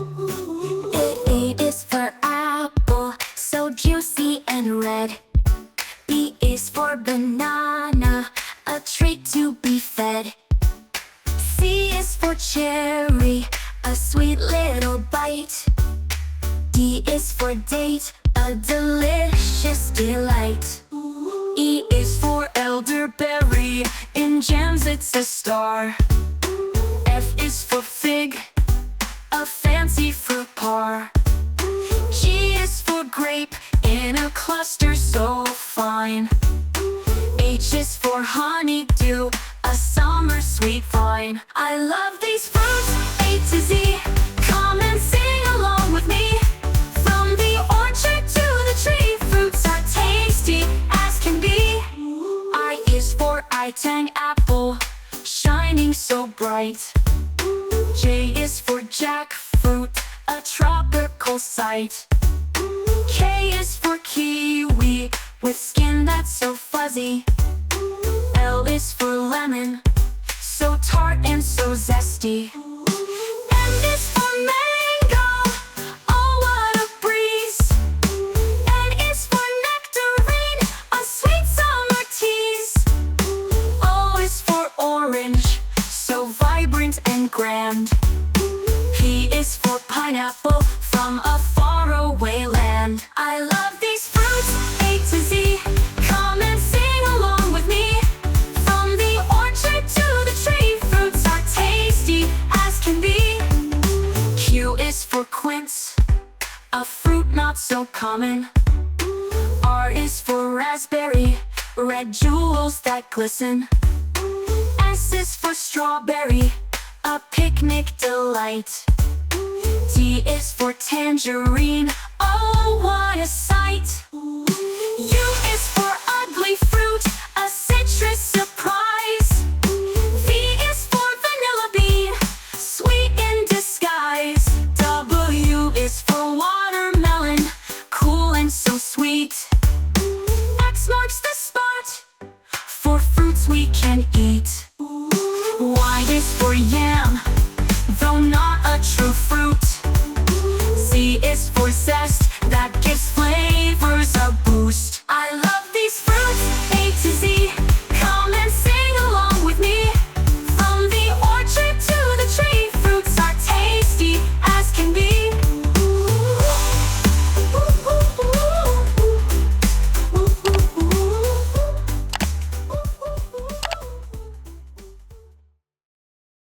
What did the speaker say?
A is for apple, so juicy and red. B is for banana, a treat to be fed. C is for cherry, a sweet little bite. D is for date, a delicious delight. E is for elderberry, in jams it's a star. F is for fig, a fancy fruit par. G is for grape, in a cluster so fine. H is for honeydew, a summer sweet vine. I love these fruits, A to Z. Come and sing along with me. From the orchard to the tree, fruits are tasty as can be. I is for eye-tang apple, shining so bright. J is for jackfruit, a tropical sight. K is for kiwi, with skin that's so fuzzy. L is for lemon, so tart and so zesty. M is for mango, oh what a breeze. N is for nectarine, a sweet summer tease. O is for orange, so vibrant and grand. P is for pineapple, from a faraway land. I love these fruits, A to Z. Come and sing along with me. From the orchard to the tree, fruits are tasty as can be. Q is for quince, a fruit not so common. R is for raspberry, red jewels that glisten. S is for strawberry, a picnic delight. T is for tangerine, oh what a sight. U